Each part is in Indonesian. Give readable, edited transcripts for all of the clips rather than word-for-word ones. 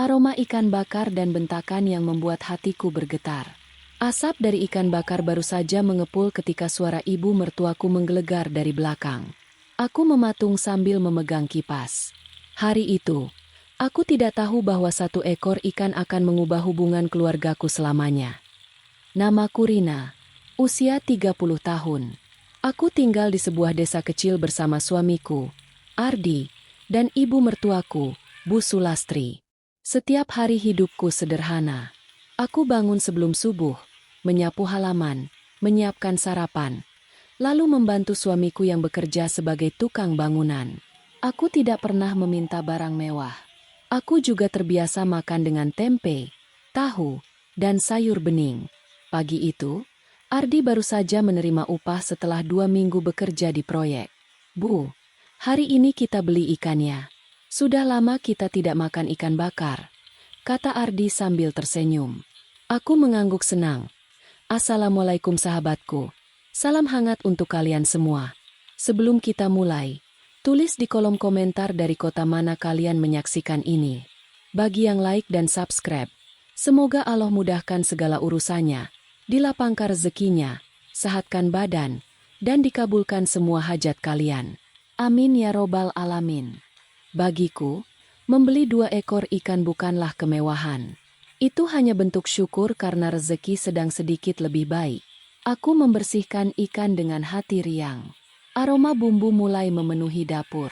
aroma ikan bakar dan bentakan yang membuat hatiku bergetar. Asap dari ikan bakar baru saja mengepul ketika suara ibu mertuaku menggelegar dari belakang. Aku mematung sambil memegang kipas. Hari itu, aku tidak tahu bahwa satu ekor ikan akan mengubah hubungan keluargaku selamanya. Namaku Rina, usia 30 tahun. Aku tinggal di sebuah desa kecil bersama suamiku, Ardi, dan ibu mertuaku, Bu Sulastri. Setiap hari hidupku sederhana. Aku bangun sebelum subuh, menyapu halaman, menyiapkan sarapan, lalu membantu suamiku yang bekerja sebagai tukang bangunan. Aku tidak pernah meminta barang mewah. Aku juga terbiasa makan dengan tempe, tahu, dan sayur bening. Pagi itu, Ardi baru saja menerima upah setelah 2 minggu bekerja di proyek. Bu, hari ini kita beli ikannya. Sudah lama kita tidak makan ikan bakar, kata Ardi sambil tersenyum. Aku mengangguk senang. Assalamualaikum sahabatku. Salam hangat untuk kalian semua. Sebelum kita mulai, tulis di kolom komentar dari kota mana kalian menyaksikan ini. Bagi yang like dan subscribe, semoga Allah mudahkan segala urusannya, dilapangkan rezekinya, sehatkan badan, dan dikabulkan semua hajat kalian. Amin ya robbal alamin. Bagiku, membeli 2 ekor ikan bukanlah kemewahan. Itu hanya bentuk syukur karena rezeki sedang sedikit lebih baik. Aku membersihkan ikan dengan hati riang. Aroma bumbu mulai memenuhi dapur.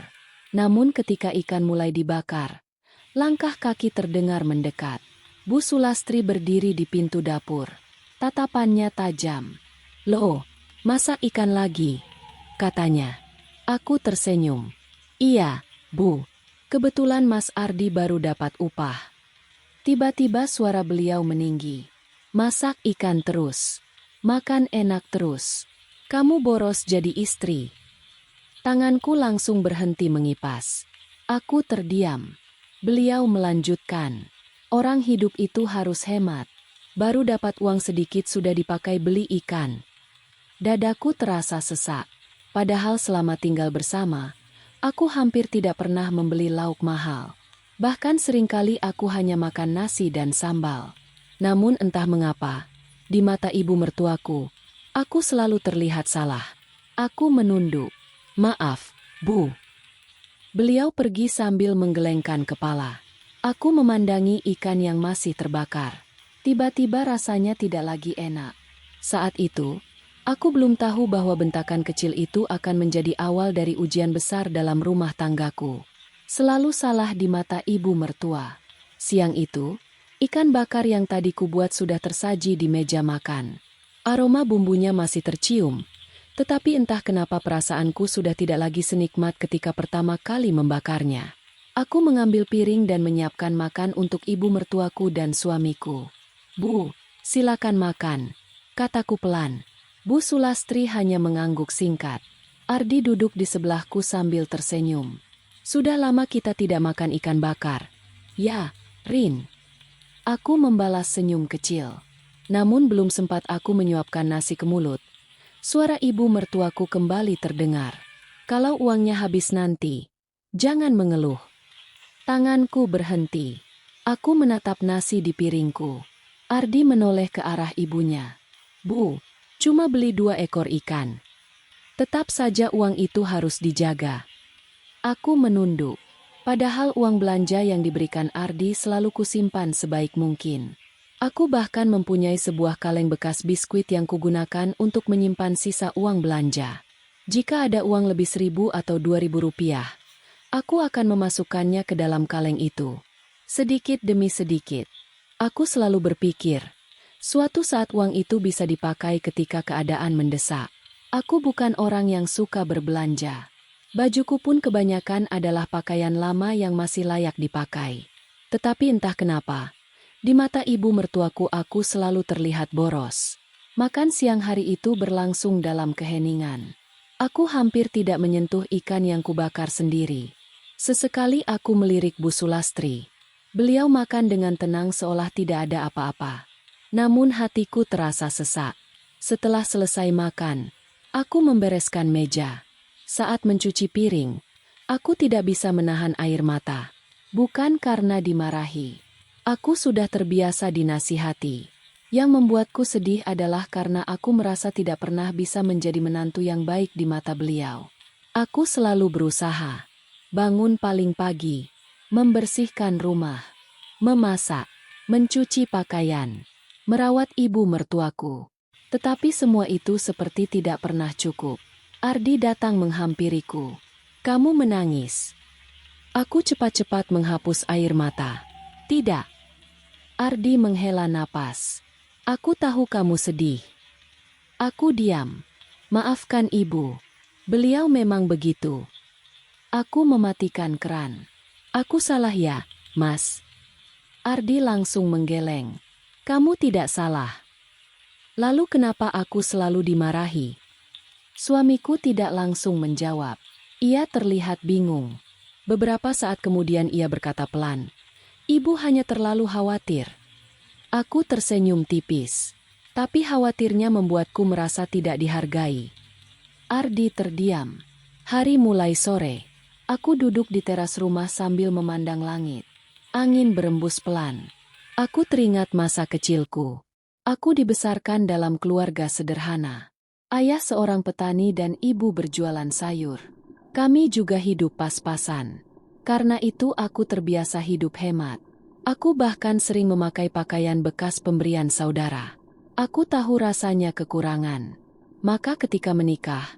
Namun ketika ikan mulai dibakar, langkah kaki terdengar mendekat. Bu Sulastri berdiri di pintu dapur. Tatapannya tajam. "Loh, masak ikan lagi?" katanya. Aku tersenyum. "Iya, Bu. Kebetulan Mas Ardi baru dapat upah." Tiba-tiba suara beliau meninggi. "Masak ikan terus. Makan enak terus. Kamu boros jadi istri." Tanganku langsung berhenti mengipas. Aku terdiam. Beliau melanjutkan. "Orang hidup itu harus hemat. Baru dapat uang sedikit sudah dipakai beli ikan." Dadaku terasa sesak. Padahal selama tinggal bersama, aku hampir tidak pernah membeli lauk mahal. Bahkan seringkali aku hanya makan nasi dan sambal. Namun entah mengapa, di mata ibu mertuaku, aku selalu terlihat salah. Aku menunduk. "Maaf, Bu." Beliau pergi sambil menggelengkan kepala. Aku memandangi ikan yang masih terbakar. Tiba-tiba rasanya tidak lagi enak. Saat itu, aku belum tahu bahwa bentakan kecil itu akan menjadi awal dari ujian besar dalam rumah tanggaku. Selalu salah di mata ibu mertua. Siang itu, ikan bakar yang tadi kubuat sudah tersaji di meja makan. Aroma bumbunya masih tercium, tetapi entah kenapa perasaanku sudah tidak lagi senikmat ketika pertama kali membakarnya. Aku mengambil piring dan menyiapkan makan untuk ibu mertuaku dan suamiku. "Bu, silakan makan," kataku pelan. Bu Sulastri hanya mengangguk singkat. Ardi duduk di sebelahku sambil tersenyum. "Sudah lama kita tidak makan ikan bakar." "Ya, Rin." Aku membalas senyum kecil. Namun belum sempat aku menyuapkan nasi ke mulut, suara ibu mertuaku kembali terdengar. "Kalau uangnya habis nanti, jangan mengeluh." Tanganku berhenti. Aku menatap nasi di piringku. Ardi menoleh ke arah ibunya. "Bu, cuma beli 2 ekor ikan. Tetap saja uang itu harus dijaga." Aku menunduk. Padahal uang belanja yang diberikan Ardi selalu kusimpan sebaik mungkin. Aku bahkan mempunyai sebuah kaleng bekas biskuit yang kugunakan untuk menyimpan sisa uang belanja. Jika ada uang lebih 1.000 atau 2.000 rupiah, aku akan memasukkannya ke dalam kaleng itu. Sedikit demi sedikit. Aku selalu berpikir, suatu saat uang itu bisa dipakai ketika keadaan mendesak. Aku bukan orang yang suka berbelanja. Bajuku pun kebanyakan adalah pakaian lama yang masih layak dipakai. Tetapi entah kenapa, di mata ibu mertuaku aku selalu terlihat boros. Makan siang hari itu berlangsung dalam keheningan. Aku hampir tidak menyentuh ikan yang kubakar sendiri. Sesekali aku melirik Bu Sulastri. Beliau makan dengan tenang seolah tidak ada apa-apa. Namun hatiku terasa sesak. Setelah selesai makan, aku membereskan meja. Saat mencuci piring, aku tidak bisa menahan air mata. Bukan karena dimarahi, Aku sudah terbiasa dinasihati. Yang membuatku sedih adalah karena aku merasa tidak pernah bisa menjadi menantu yang baik di mata beliau. Aku selalu berusaha. Bangun paling pagi, membersihkan rumah, memasak, mencuci pakaian, merawat ibu mertuaku. Tetapi semua itu seperti tidak pernah cukup. Ardi datang menghampiriku. Kamu menangis. Aku cepat-cepat menghapus air mata. Tidak. Ardi menghela napas. Aku tahu kamu sedih. Aku diam. Maafkan ibu. Beliau memang begitu. Aku mematikan keran. Aku salah ya, Mas. Ardi langsung menggeleng. Kamu tidak salah. Lalu kenapa aku selalu dimarahi? Suamiku tidak langsung menjawab. Ia terlihat bingung. Beberapa saat kemudian ia berkata pelan. Ibu hanya terlalu khawatir. Aku tersenyum tipis. Tapi khawatirnya membuatku merasa tidak dihargai. Ardi terdiam. Hari mulai sore. Aku duduk di teras rumah sambil memandang langit. Angin berembus pelan. Aku teringat masa kecilku. Aku dibesarkan dalam keluarga sederhana. Ayah seorang petani dan ibu berjualan sayur. Kami juga hidup pas-pasan. Karena itu aku terbiasa hidup hemat. Aku bahkan sering memakai pakaian bekas pemberian saudara. Aku tahu rasanya kekurangan. Maka ketika menikah,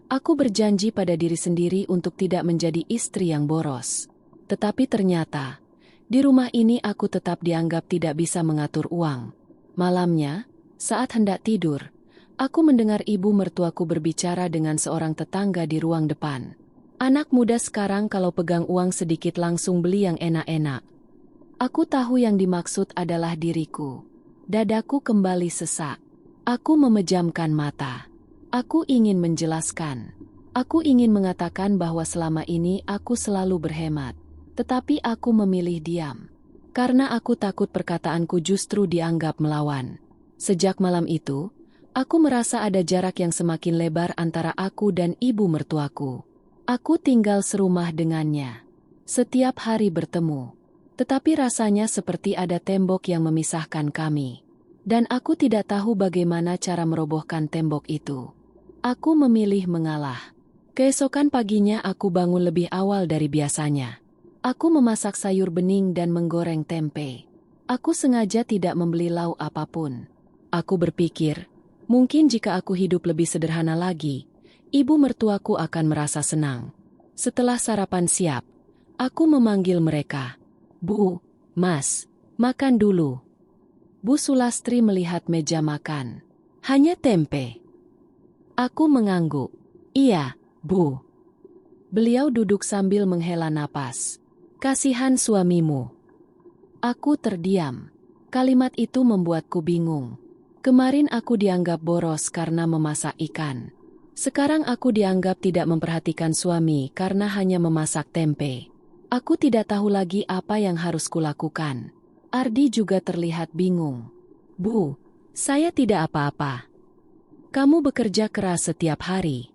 aku berjanji pada diri sendiri untuk tidak menjadi istri yang boros. Tetapi ternyata, di rumah ini aku tetap dianggap tidak bisa mengatur uang. Malamnya, saat hendak tidur, aku mendengar ibu mertuaku berbicara dengan seorang tetangga di ruang depan. Anak muda sekarang kalau pegang uang sedikit langsung beli yang enak-enak. Aku tahu yang dimaksud adalah diriku. Dadaku kembali sesak. Aku memejamkan mata. Aku ingin menjelaskan. Aku ingin mengatakan bahwa selama ini aku selalu berhemat. Tetapi aku memilih diam. Karena aku takut perkataanku justru dianggap melawan. Sejak malam itu, aku merasa ada jarak yang semakin lebar antara aku dan ibu mertuaku. Aku tinggal serumah dengannya. Setiap hari bertemu. Tetapi rasanya seperti ada tembok yang memisahkan kami. Dan aku tidak tahu bagaimana cara merobohkan tembok itu. Aku memilih mengalah. Keesokan paginya aku bangun lebih awal dari biasanya. Aku memasak sayur bening dan menggoreng tempe. Aku sengaja tidak membeli lauk apapun. Aku berpikir, mungkin jika aku hidup lebih sederhana lagi, ibu mertuaku akan merasa senang. Setelah sarapan siap, aku memanggil mereka. Bu, Mas, makan dulu. Bu Sulastri melihat meja makan. Hanya tempe. Aku mengangguk. Iya, Bu. Beliau duduk sambil menghela napas. Kasihan suamimu. Aku terdiam. Kalimat itu membuatku bingung. Kemarin aku dianggap boros karena memasak ikan. Sekarang aku dianggap tidak memperhatikan suami karena hanya memasak tempe. Aku tidak tahu lagi apa yang harus kulakukan. Ardi juga terlihat bingung. Bu, saya tidak apa-apa. Kamu bekerja keras setiap hari.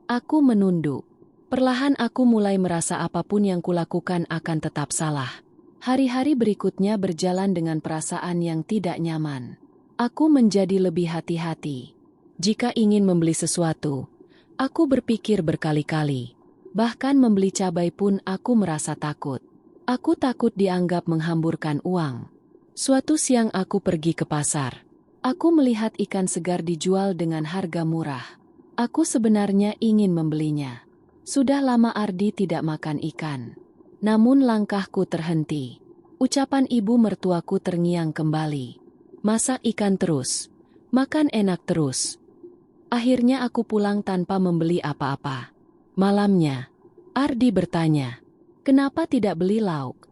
Aku menunduk. Perlahan aku mulai merasa apapun yang kulakukan akan tetap salah. Hari-hari berikutnya berjalan dengan perasaan yang tidak nyaman. Aku menjadi lebih hati-hati. Jika ingin membeli sesuatu, aku berpikir berkali-kali. Bahkan membeli cabai pun aku merasa takut. Aku takut dianggap menghamburkan uang. Suatu siang aku pergi ke pasar. Aku melihat ikan segar dijual dengan harga murah. Aku sebenarnya ingin membelinya. Sudah lama Ardi tidak makan ikan. Namun langkahku terhenti. Ucapan ibu mertuaku terngiang kembali. Masak ikan terus. Makan enak terus. Akhirnya aku pulang tanpa membeli apa-apa. Malamnya, Ardi bertanya, kenapa tidak beli lauk?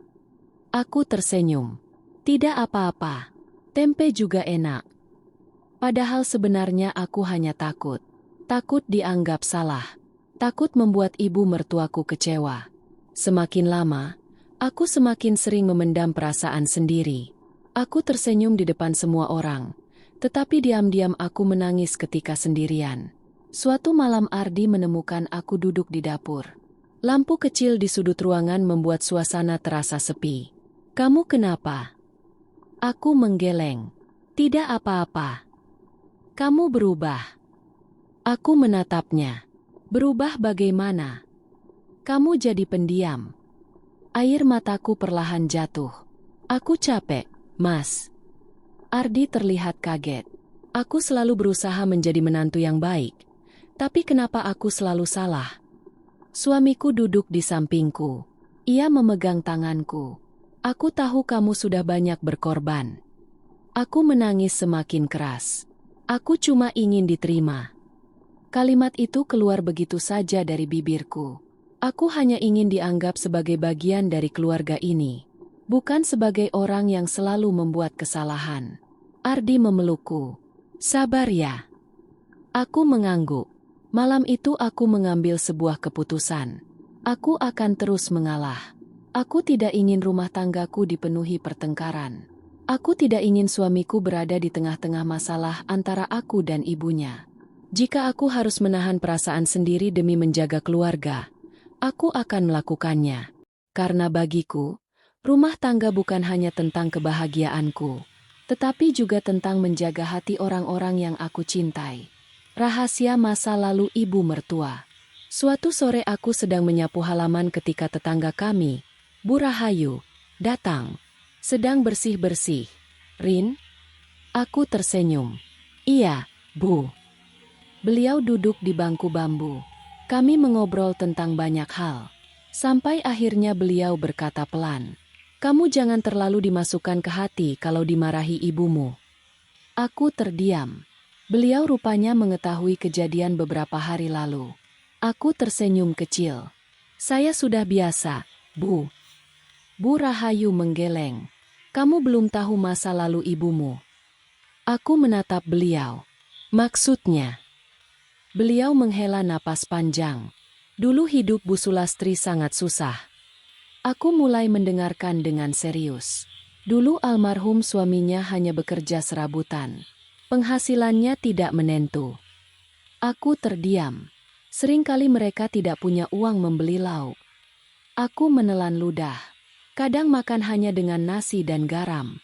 Aku tersenyum. Tidak apa-apa. Tempe juga enak. Padahal sebenarnya aku hanya takut. Takut dianggap salah. Takut membuat ibu mertuaku kecewa. Semakin lama, aku semakin sering memendam perasaan sendiri. Aku tersenyum di depan semua orang. Tetapi diam-diam aku menangis ketika sendirian. Suatu malam Ardi menemukan aku duduk di dapur. Lampu kecil di sudut ruangan membuat suasana terasa sepi. Kamu kenapa? Aku menggeleng. Tidak apa-apa. Kamu berubah. Aku menatapnya. Berubah bagaimana? Kamu jadi pendiam. Air mataku perlahan jatuh. Aku capek, Mas. Ardi terlihat kaget. Aku selalu berusaha menjadi menantu yang baik. Tapi kenapa aku selalu salah? Suamiku duduk di sampingku. Ia memegang tanganku. Aku tahu kamu sudah banyak berkorban. Aku menangis semakin keras. Aku cuma ingin diterima. Kalimat itu keluar begitu saja dari bibirku. Aku hanya ingin dianggap sebagai bagian dari keluarga ini. Bukan sebagai orang yang selalu membuat kesalahan. Ardi memelukku. Sabar ya. Aku mengangguk. Malam itu aku mengambil sebuah keputusan. Aku akan terus mengalah. Aku tidak ingin rumah tanggaku dipenuhi pertengkaran. Aku tidak ingin suamiku berada di tengah-tengah masalah antara aku dan ibunya. Jika aku harus menahan perasaan sendiri demi menjaga keluarga, aku akan melakukannya. Karena bagiku, rumah tangga bukan hanya tentang kebahagiaanku, tetapi juga tentang menjaga hati orang-orang yang aku cintai. Rahasia masa lalu ibu mertua. Suatu sore aku sedang menyapu halaman ketika tetangga kami, Bu Rahayu, datang. Sedang bersih-bersih. Rin? Aku tersenyum. Iya, Bu. Beliau duduk di bangku bambu. Kami mengobrol tentang banyak hal. Sampai akhirnya beliau berkata pelan. Kamu jangan terlalu dimasukkan ke hati kalau dimarahi ibumu. Aku terdiam. Beliau rupanya mengetahui kejadian beberapa hari lalu. Aku tersenyum kecil. Saya sudah biasa, Bu. Bu Rahayu menggeleng. Kamu belum tahu masa lalu ibumu. Aku menatap beliau. Maksudnya? Beliau menghela napas panjang. Dulu hidup Bu Sulastri sangat susah. Aku mulai mendengarkan dengan serius. Dulu almarhum suaminya hanya bekerja serabutan. Penghasilannya tidak menentu. Aku terdiam. Seringkali mereka tidak punya uang membeli lauk. Aku menelan ludah. Kadang makan hanya dengan nasi dan garam.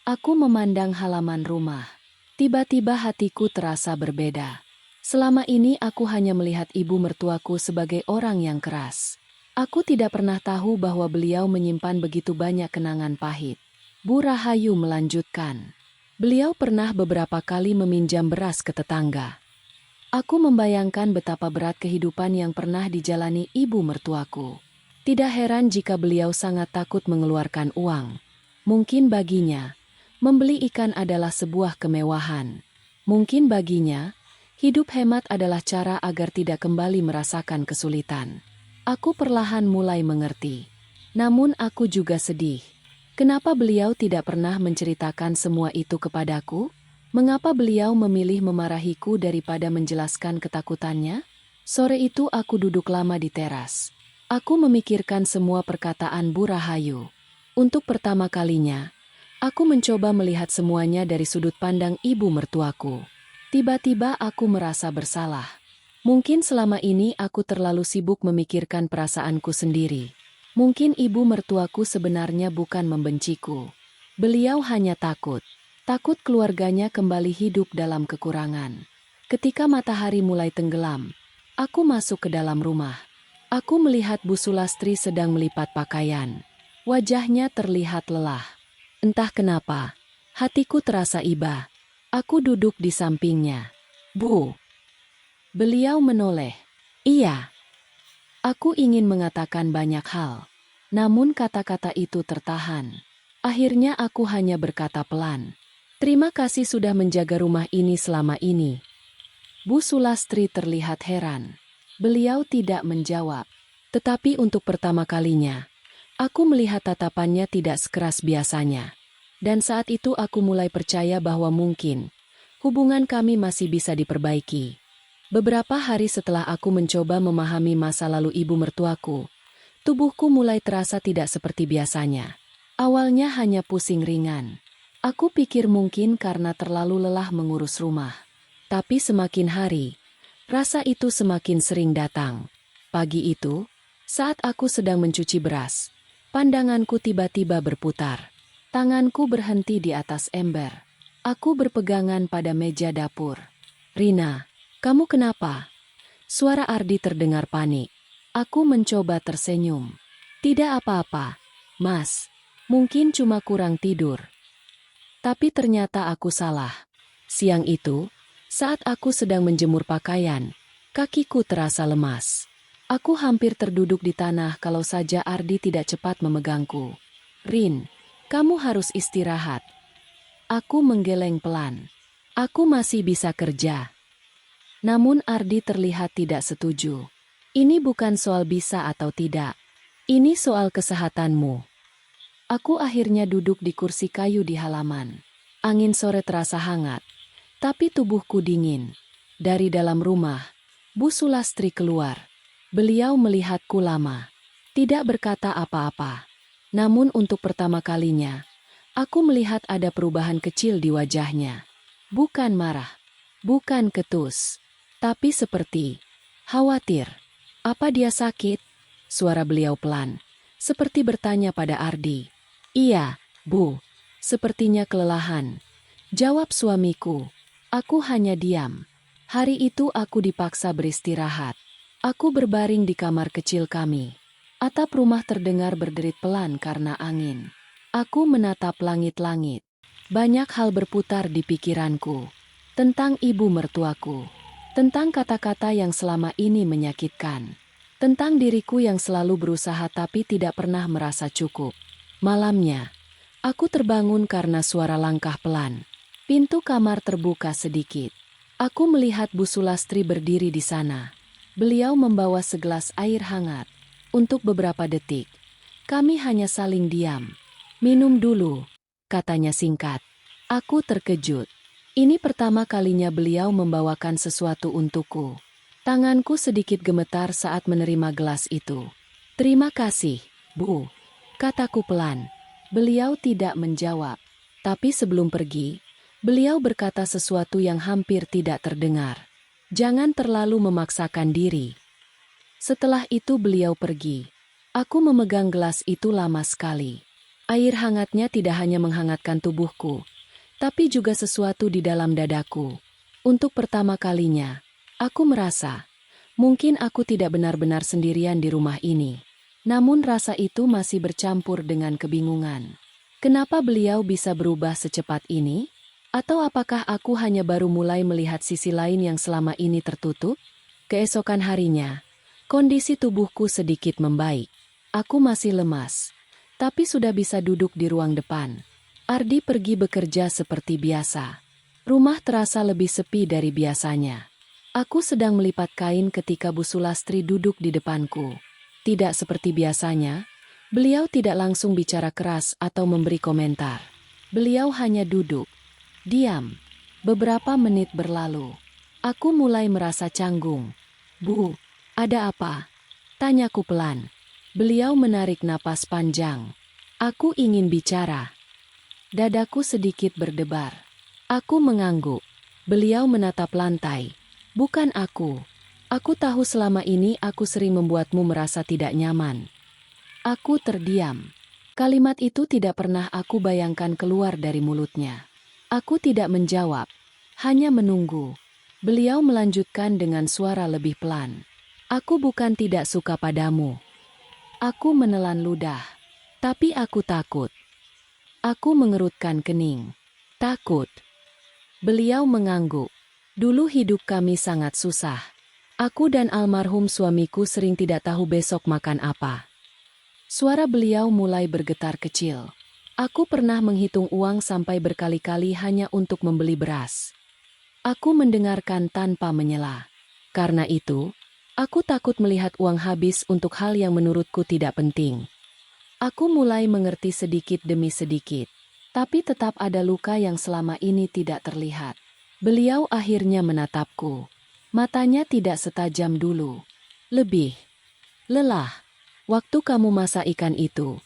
Aku memandang halaman rumah. Tiba-tiba hatiku terasa berbeda. Selama ini aku hanya melihat ibu mertuaku sebagai orang yang keras. Aku tidak pernah tahu bahwa beliau menyimpan begitu banyak kenangan pahit. Bu Rahayu melanjutkan. Beliau pernah beberapa kali meminjam beras ke tetangga. Aku membayangkan betapa berat kehidupan yang pernah dijalani ibu mertuaku. Tidak heran jika beliau sangat takut mengeluarkan uang. Mungkin baginya, membeli ikan adalah sebuah kemewahan. Mungkin baginya, hidup hemat adalah cara agar tidak kembali merasakan kesulitan. Aku perlahan mulai mengerti. Namun aku juga sedih. Kenapa beliau tidak pernah menceritakan semua itu kepadaku? Mengapa beliau memilih memarahiku daripada menjelaskan ketakutannya? Sore itu aku duduk lama di teras. Aku memikirkan semua perkataan Bu Rahayu. Untuk pertama kalinya, aku mencoba melihat semuanya dari sudut pandang ibu mertuaku. Tiba-tiba aku merasa bersalah. Mungkin selama ini aku terlalu sibuk memikirkan perasaanku sendiri. Mungkin ibu mertuaku sebenarnya bukan membenciku. Beliau hanya takut. Takut keluarganya kembali hidup dalam kekurangan. Ketika matahari mulai tenggelam, aku masuk ke dalam rumah. Aku melihat Bu Sulastri sedang melipat pakaian. Wajahnya terlihat lelah. Entah kenapa, hatiku terasa iba. Aku duduk di sampingnya. Bu. Beliau menoleh. Iya. Aku ingin mengatakan banyak hal. Namun kata-kata itu tertahan. Akhirnya aku hanya berkata pelan. Terima kasih sudah menjaga rumah ini selama ini. Bu Sulastri terlihat heran. Beliau tidak menjawab. Tetapi untuk pertama kalinya, aku melihat tatapannya tidak sekeras biasanya. Dan saat itu aku mulai percaya bahwa mungkin hubungan kami masih bisa diperbaiki. Beberapa hari setelah aku mencoba memahami masa lalu ibu mertuaku, tubuhku mulai terasa tidak seperti biasanya. Awalnya hanya pusing ringan. Aku pikir mungkin karena terlalu lelah mengurus rumah. Tapi semakin hari, rasa itu semakin sering datang. Pagi itu, saat aku sedang mencuci beras, pandanganku tiba-tiba berputar. Tanganku berhenti di atas ember. Aku berpegangan pada meja dapur. "Rina, kamu kenapa?" Suara Ardi terdengar panik. Aku mencoba tersenyum. "Tidak apa-apa, Mas. Mungkin cuma kurang tidur." Tapi ternyata aku salah. Siang itu, saat aku sedang menjemur pakaian, kakiku terasa lemas. Aku hampir terduduk di tanah kalau saja Ardi tidak cepat memegangku. "Rin, kamu harus istirahat." Aku menggeleng pelan. "Aku masih bisa kerja." Namun Ardi terlihat tidak setuju. "Ini bukan soal bisa atau tidak. Ini soal kesehatanmu." Aku akhirnya duduk di kursi kayu di halaman. Angin sore terasa hangat, tapi tubuhku dingin. Dari dalam rumah, Bu Sulastri keluar. Beliau melihatku lama, tidak berkata apa-apa. Namun untuk pertama kalinya, aku melihat ada perubahan kecil di wajahnya. Bukan marah, bukan ketus, tapi seperti khawatir. "Apa dia sakit?" Suara beliau pelan, seperti bertanya pada Ardi. "Iya, Bu. Sepertinya kelelahan," jawab suamiku. Aku hanya diam. Hari itu aku dipaksa beristirahat. Aku berbaring di kamar kecil kami. Atap rumah terdengar berderit pelan karena angin. Aku menatap langit-langit. Banyak hal berputar di pikiranku. Tentang ibu mertuaku. Tentang kata-kata yang selama ini menyakitkan. Tentang diriku yang selalu berusaha tapi tidak pernah merasa cukup. Malamnya, aku terbangun karena suara langkah pelan. Pintu kamar terbuka sedikit. Aku melihat Bu Sulastri berdiri di sana. Beliau membawa segelas air hangat. Untuk beberapa detik, kami hanya saling diam. "Minum dulu," katanya singkat. Aku terkejut. Ini pertama kalinya beliau membawakan sesuatu untukku. Tanganku sedikit gemetar saat menerima gelas itu. "Terima kasih, Bu," kataku pelan. Beliau tidak menjawab. Tapi sebelum pergi, beliau berkata sesuatu yang hampir tidak terdengar. "Jangan terlalu memaksakan diri." Setelah itu beliau pergi. Aku memegang gelas itu lama sekali. Air hangatnya tidak hanya menghangatkan tubuhku, tapi juga sesuatu di dalam dadaku. Untuk pertama kalinya, aku merasa, mungkin aku tidak benar-benar sendirian di rumah ini. Namun rasa itu masih bercampur dengan kebingungan. Kenapa beliau bisa berubah secepat ini? Atau apakah aku hanya baru mulai melihat sisi lain yang selama ini tertutup? Keesokan harinya, kondisi tubuhku sedikit membaik. Aku masih lemas, tapi sudah bisa duduk di ruang depan. Ardi pergi bekerja seperti biasa. Rumah terasa lebih sepi dari biasanya. Aku sedang melipat kain ketika Bu Sulastri duduk di depanku. Tidak seperti biasanya, beliau tidak langsung bicara keras atau memberi komentar. Beliau hanya duduk, diam. Beberapa menit berlalu. Aku mulai merasa canggung. "Bu, ada apa?" tanyaku pelan. Beliau menarik napas panjang. Aku ingin bicara. Dadaku sedikit berdebar. Aku mengangguk. Beliau menatap lantai. "Bukan aku. Aku tahu selama ini aku sering membuatmu merasa tidak nyaman." Aku terdiam. Kalimat itu tidak pernah aku bayangkan keluar dari mulutnya. Aku tidak menjawab, hanya menunggu. Beliau melanjutkan dengan suara lebih pelan. "Aku bukan tidak suka padamu. Aku menelan ludah. Tapi aku takut." Aku mengerutkan kening. "Takut?" Beliau mengangguk. "Dulu hidup kami sangat susah. Aku dan almarhum suamiku sering tidak tahu besok makan apa." Suara beliau mulai bergetar kecil. "Aku pernah menghitung uang sampai berkali-kali hanya untuk membeli beras." Aku mendengarkan tanpa menyela. Karena itu, aku takut melihat uang habis untuk hal yang menurutku tidak penting. Aku mulai mengerti sedikit demi sedikit. Tapi tetap ada luka yang selama ini tidak terlihat. Beliau akhirnya menatapku. Matanya tidak setajam dulu. "Lebih lelah. Waktu kamu masak ikan itu,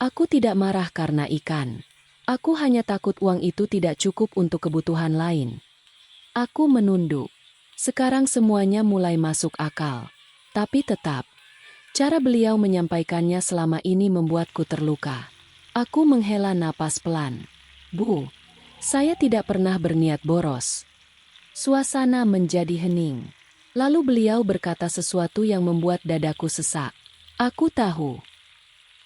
aku tidak marah karena ikan. Aku hanya takut uang itu tidak cukup untuk kebutuhan lain." Aku menunduk. Sekarang semuanya mulai masuk akal. Tapi tetap, cara beliau menyampaikannya selama ini membuatku terluka. Aku menghela napas pelan. Bu, saya tidak pernah berniat boros. Suasana menjadi hening. Lalu beliau berkata sesuatu yang membuat dadaku sesak. Aku tahu.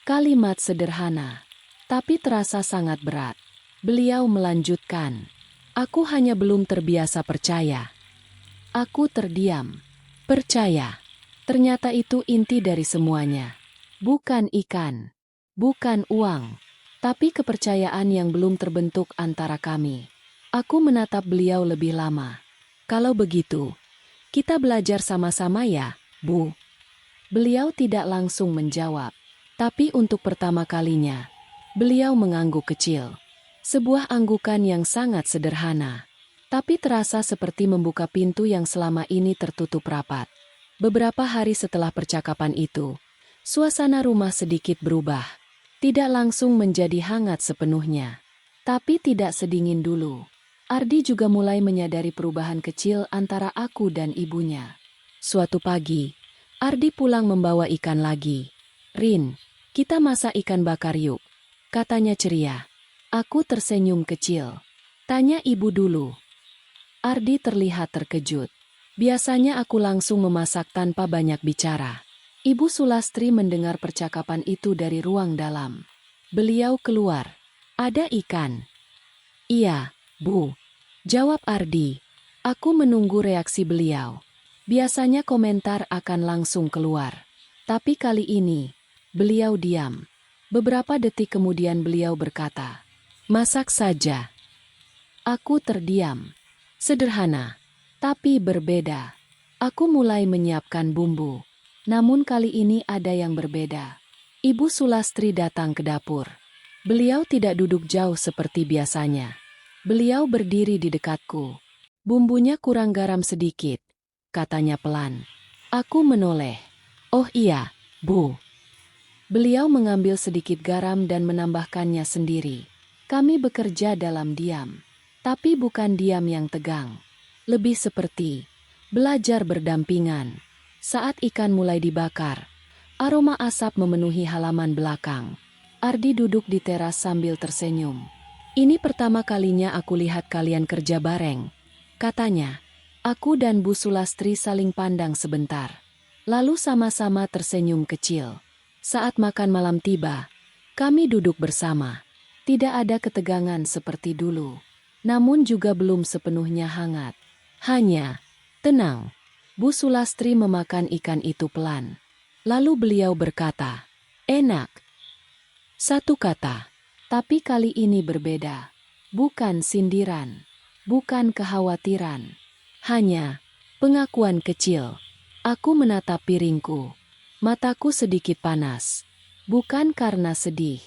Kalimat sederhana, tapi terasa sangat berat. Beliau melanjutkan. Aku hanya belum terbiasa percaya. Aku terdiam. Percaya. Ternyata itu inti dari semuanya. Bukan ikan. Bukan uang. Tapi kepercayaan yang belum terbentuk antara kami. Aku menatap beliau lebih lama. Kalau begitu, kita belajar sama-sama ya, Bu. Beliau tidak langsung menjawab. Tapi untuk pertama kalinya, beliau mengangguk kecil. Sebuah anggukan yang sangat sederhana. Tapi terasa seperti membuka pintu yang selama ini tertutup rapat. Beberapa hari setelah percakapan itu, suasana rumah sedikit berubah. Tidak langsung menjadi hangat sepenuhnya. Tapi tidak sedingin dulu. Ardi juga mulai menyadari perubahan kecil antara aku dan ibunya. Suatu pagi, Ardi pulang membawa ikan lagi. Rin, kita masak ikan bakar yuk, katanya ceria. Aku tersenyum kecil. Tanya ibu dulu. Ardi terlihat terkejut. Biasanya aku langsung memasak tanpa banyak bicara. Ibu Sulastri mendengar percakapan itu dari ruang dalam. Beliau keluar. Ada ikan. Iya, Bu. Jawab Ardi. Aku menunggu reaksi beliau. Biasanya komentar akan langsung keluar. Tapi kali ini, beliau diam. Beberapa detik kemudian beliau berkata, masak saja. Aku terdiam. Sederhana, tapi berbeda. Aku mulai menyiapkan bumbu. Namun kali ini ada yang berbeda. Ibu Sulastri datang ke dapur. Beliau tidak duduk jauh seperti biasanya. Beliau berdiri di dekatku. Bumbunya kurang garam sedikit, katanya pelan. Aku menoleh. Oh iya, Bu. Beliau mengambil sedikit garam dan menambahkannya sendiri. Kami bekerja dalam diam. Tapi bukan diam yang tegang. Lebih seperti belajar berdampingan. Saat ikan mulai dibakar, aroma asap memenuhi halaman belakang. Ardi duduk di teras sambil tersenyum. Ini pertama kalinya aku lihat kalian kerja bareng, katanya. Aku dan Bu Sulastri saling pandang sebentar. Lalu sama-sama tersenyum kecil. Saat makan malam tiba, kami duduk bersama. Tidak ada ketegangan seperti dulu. Namun juga belum sepenuhnya hangat. Hanya tenang. Bu Sulastri memakan ikan itu pelan. Lalu beliau berkata, enak. Satu kata, tapi kali ini berbeda. Bukan sindiran, bukan kekhawatiran. Hanya pengakuan kecil. Aku menatap piringku. Mataku sedikit panas. Bukan karena sedih,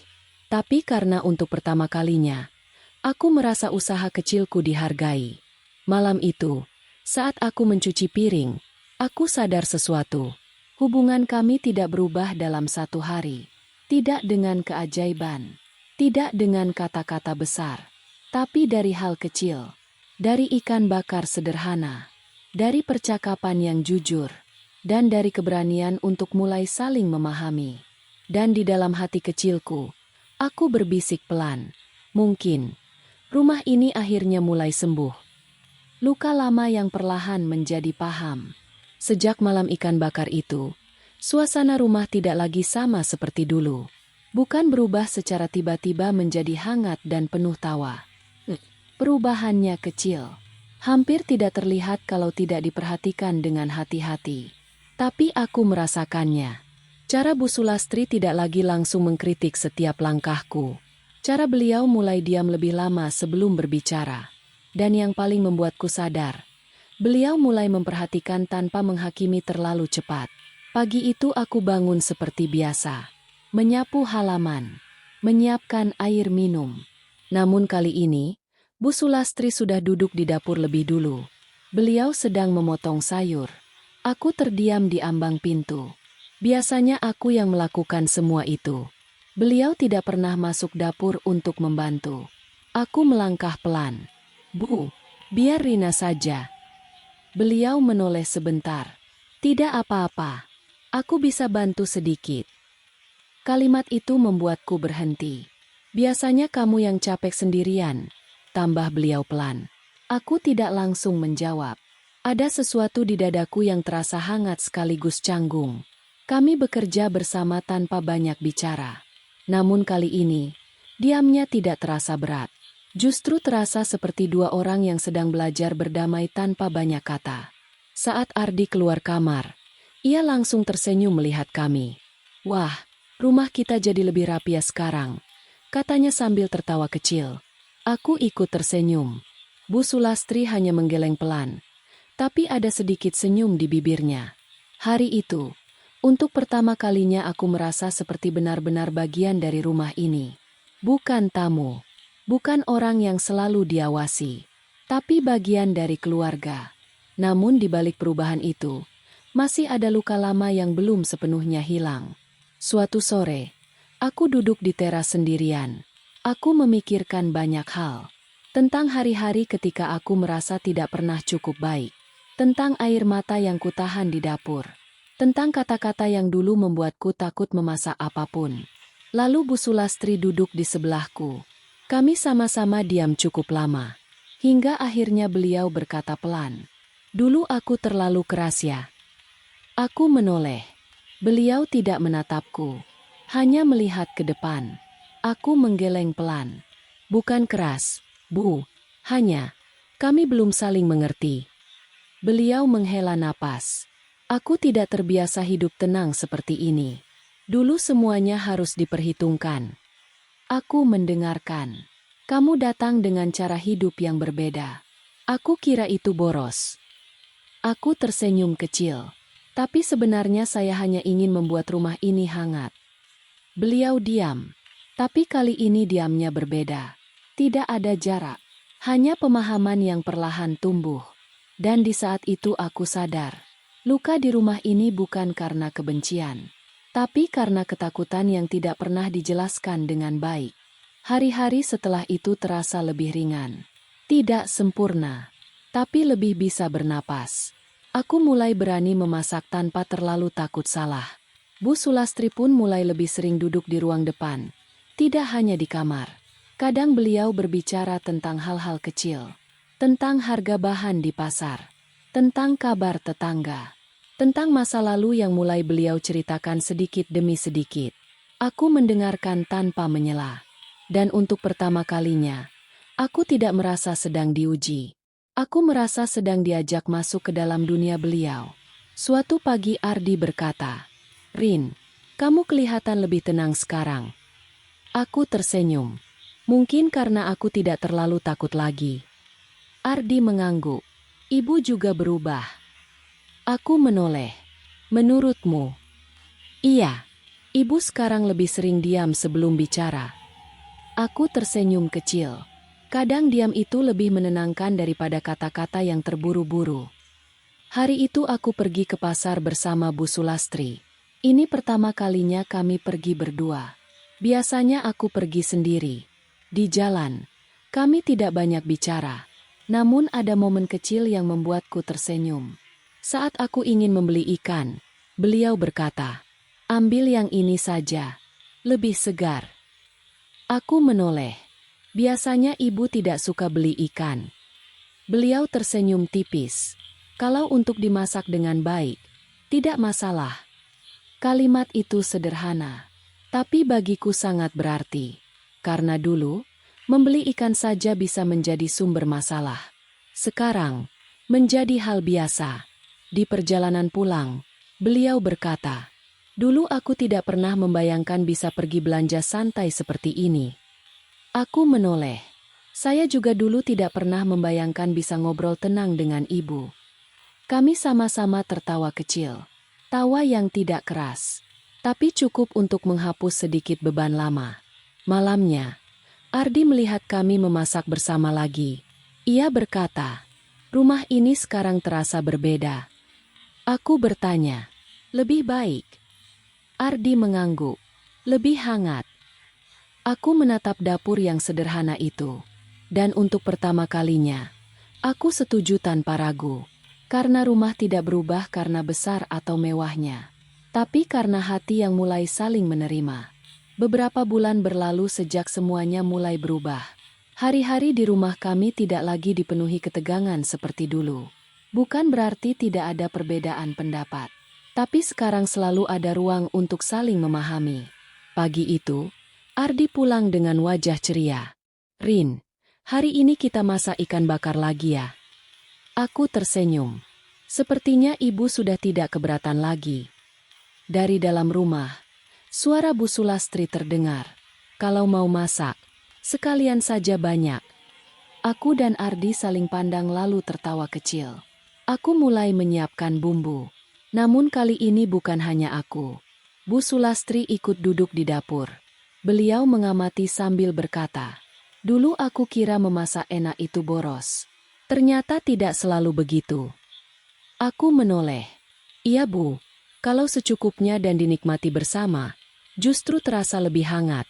tapi karena untuk pertama kalinya, aku merasa usaha kecilku dihargai. Malam itu, saat aku mencuci piring, aku sadar sesuatu. Hubungan kami tidak berubah dalam satu hari. Tidak dengan keajaiban. Tidak dengan kata-kata besar. Tapi dari hal kecil. Dari ikan bakar sederhana. Dari percakapan yang jujur. Dan dari keberanian untuk mulai saling memahami. Dan di dalam hati kecilku, aku berbisik pelan. Mungkin rumah ini akhirnya mulai sembuh. Luka lama yang perlahan menjadi paham. Sejak malam ikan bakar itu, suasana rumah tidak lagi sama seperti dulu. Bukan berubah secara tiba-tiba menjadi hangat dan penuh tawa. Perubahannya kecil. Hampir tidak terlihat kalau tidak diperhatikan dengan hati-hati. Tapi aku merasakannya. Cara Bu Sulastri tidak lagi langsung mengkritik setiap langkahku. Cara beliau mulai diam lebih lama sebelum berbicara. Dan yang paling membuatku sadar, beliau mulai memperhatikan tanpa menghakimi terlalu cepat. Pagi itu aku bangun seperti biasa. Menyapu halaman. Menyiapkan air minum. Namun kali ini, Bu Sulastri sudah duduk di dapur lebih dulu. Beliau sedang memotong sayur. Aku terdiam di ambang pintu. Biasanya aku yang melakukan semua itu. Beliau tidak pernah masuk dapur untuk membantu. Aku melangkah pelan. Bu, biar Rina saja. Beliau menoleh sebentar. Tidak apa-apa. Aku bisa bantu sedikit. Kalimat itu membuatku berhenti. Biasanya kamu yang capek sendirian, tambah beliau pelan. Aku tidak langsung menjawab. Ada sesuatu di dadaku yang terasa hangat sekaligus canggung. Kami bekerja bersama tanpa banyak bicara. Namun kali ini, diamnya tidak terasa berat. Justru terasa seperti dua orang yang sedang belajar berdamai tanpa banyak kata. Saat Ardi keluar kamar, ia langsung tersenyum melihat kami. "Wah, rumah kita jadi lebih rapi ya sekarang," katanya sambil tertawa kecil. Aku ikut tersenyum. Bu Sulastri hanya menggeleng pelan, tapi ada sedikit senyum di bibirnya. Hari itu, untuk pertama kalinya aku merasa seperti benar-benar bagian dari rumah ini. Bukan tamu, bukan orang yang selalu diawasi, tapi bagian dari keluarga. Namun di balik perubahan itu, masih ada luka lama yang belum sepenuhnya hilang. Suatu sore, aku duduk di teras sendirian. Aku memikirkan banyak hal. Tentang hari-hari ketika aku merasa tidak pernah cukup baik. Tentang air mata yang kutahan di dapur. Tentang kata-kata yang dulu membuatku takut memasak apapun. Lalu Bu Sulastri duduk di sebelahku. Kami sama-sama diam cukup lama. Hingga akhirnya beliau berkata pelan. "Dulu aku terlalu keras ya." Aku menoleh. Beliau tidak menatapku. Hanya melihat ke depan. Aku menggeleng pelan. "Bukan keras, Bu. Hanya, kami belum saling mengerti." Beliau menghela napas. "Aku tidak terbiasa hidup tenang seperti ini. Dulu semuanya harus diperhitungkan." Aku mendengarkan. "Kamu datang dengan cara hidup yang berbeda. Aku kira itu boros." Aku tersenyum kecil. "Tapi sebenarnya saya hanya ingin membuat rumah ini hangat." Beliau diam. Tapi kali ini diamnya berbeda. Tidak ada jarak. Hanya pemahaman yang perlahan tumbuh. Dan di saat itu aku sadar, luka di rumah ini bukan karena kebencian, tapi karena ketakutan yang tidak pernah dijelaskan dengan baik. Hari-hari setelah itu terasa lebih ringan. Tidak sempurna, tapi lebih bisa bernapas. Aku mulai berani memasak tanpa terlalu takut salah. Bu Sulastri pun mulai lebih sering duduk di ruang depan. Tidak hanya di kamar. Kadang beliau berbicara tentang hal-hal kecil. Tentang harga bahan di pasar, tentang kabar tetangga, tentang masa lalu yang mulai beliau ceritakan sedikit demi sedikit. Aku mendengarkan tanpa menyela. Dan untuk pertama kalinya, aku tidak merasa sedang diuji. Aku merasa sedang diajak masuk ke dalam dunia beliau. Suatu pagi Ardi berkata, "Rin, kamu kelihatan lebih tenang sekarang." Aku tersenyum. Mungkin karena aku tidak terlalu takut lagi. Ardi mengangguk. "Ibu juga berubah." Aku menoleh. "Menurutmu?" "Iya, ibu sekarang lebih sering diam sebelum bicara." Aku tersenyum kecil. Kadang diam itu lebih menenangkan daripada kata-kata yang terburu-buru. Hari itu aku pergi ke pasar bersama Bu Sulastri. Ini pertama kalinya kami pergi berdua. Biasanya aku pergi sendiri. Di jalan, kami tidak banyak bicara. Namun ada momen kecil yang membuatku tersenyum. Saat aku ingin membeli ikan, beliau berkata, "Ambil yang ini saja, lebih segar." Aku menoleh. Biasanya ibu tidak suka beli ikan. Beliau tersenyum tipis. "Kalau untuk dimasak dengan baik, tidak masalah." Kalimat itu sederhana, tapi bagiku sangat berarti. Karena dulu, membeli ikan saja bisa menjadi sumber masalah. Sekarang, menjadi hal biasa. Di perjalanan pulang, beliau berkata, "Dulu aku tidak pernah membayangkan bisa pergi belanja santai seperti ini." Aku menoleh. Saya juga dulu tidak pernah membayangkan bisa ngobrol tenang dengan ibu. Kami sama-sama tertawa kecil. Tawa yang tidak keras, tapi cukup untuk menghapus sedikit beban lama. Malamnya, Ardi melihat kami memasak bersama lagi. Ia berkata, "Rumah ini sekarang terasa berbeda." Aku bertanya, "Lebih baik?" Ardi mengangguk, "Lebih hangat." Aku menatap dapur yang sederhana itu. Dan untuk pertama kalinya, aku setuju tanpa ragu. Karena rumah tidak berubah karena besar atau mewahnya, tapi karena hati yang mulai saling menerima. Beberapa bulan berlalu sejak semuanya mulai berubah. Hari-hari di rumah kami tidak lagi dipenuhi ketegangan seperti dulu. Bukan berarti tidak ada perbedaan pendapat, tapi sekarang selalu ada ruang untuk saling memahami. Pagi itu, Ardi pulang dengan wajah ceria. "Rin, hari ini kita masak ikan bakar lagi ya?" Aku tersenyum. Sepertinya ibu sudah tidak keberatan lagi. Dari dalam rumah, suara Bu Sulastri terdengar. "Kalau mau masak, sekalian saja banyak." Aku dan Ardi saling pandang lalu tertawa kecil. Aku mulai menyiapkan bumbu. Namun kali ini bukan hanya aku. Bu Sulastri ikut duduk di dapur. Beliau mengamati sambil berkata, "Dulu aku kira memasak enak itu boros. Ternyata tidak selalu begitu." Aku menoleh. "Iya Bu, kalau secukupnya dan dinikmati bersama, justru terasa lebih hangat."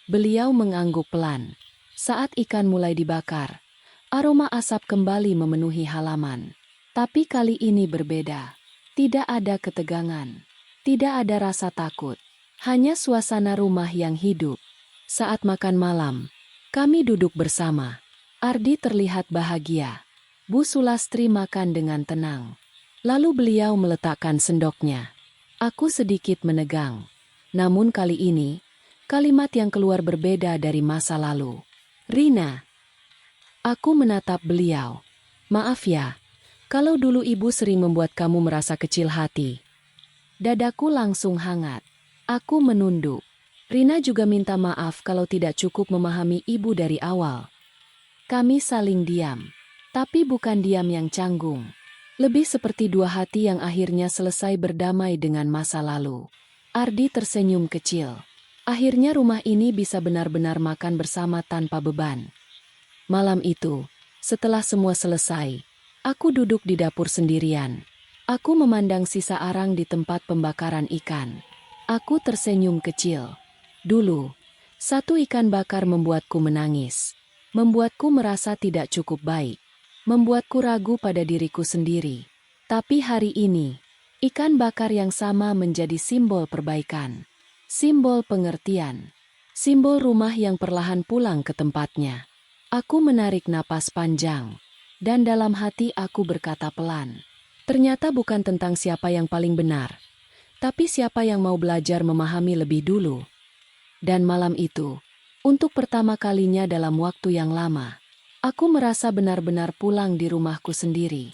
Beliau mengangguk pelan. Saat ikan mulai dibakar, aroma asap kembali memenuhi halaman. Tapi kali ini berbeda. Tidak ada ketegangan. Tidak ada rasa takut. Hanya suasana rumah yang hidup. Saat makan malam, kami duduk bersama. Ardi terlihat bahagia. Bu Sulastri makan dengan tenang. Lalu beliau meletakkan sendoknya. Aku sedikit menegang. Namun kali ini, kalimat yang keluar berbeda dari masa lalu. "Rina." Aku menatap beliau. "Maaf ya, kalau dulu ibu sering membuat kamu merasa kecil hati." Dadaku langsung hangat. Aku menunduk. Rina juga minta maaf kalau tidak cukup memahami ibu dari awal. Kami saling diam. Tapi bukan diam yang canggung. Lebih seperti dua hati yang akhirnya selesai berdamai dengan masa lalu. Ardi tersenyum kecil. Akhirnya rumah ini bisa benar-benar makan bersama tanpa beban. Malam itu, setelah semua selesai, aku duduk di dapur sendirian. Aku memandang sisa arang di tempat pembakaran ikan. Aku tersenyum kecil. Dulu, satu ikan bakar membuatku menangis. Membuatku merasa tidak cukup baik. Membuatku ragu pada diriku sendiri. Tapi hari ini, ikan bakar yang sama menjadi simbol perbaikan. Simbol pengertian. Simbol rumah yang perlahan pulang ke tempatnya. Aku menarik napas panjang. Dan dalam hati aku berkata pelan. Ternyata bukan tentang siapa yang paling benar. Tapi siapa yang mau belajar memahami lebih dulu. Dan malam itu, untuk pertama kalinya dalam waktu yang lama, aku merasa benar-benar pulang di rumahku sendiri.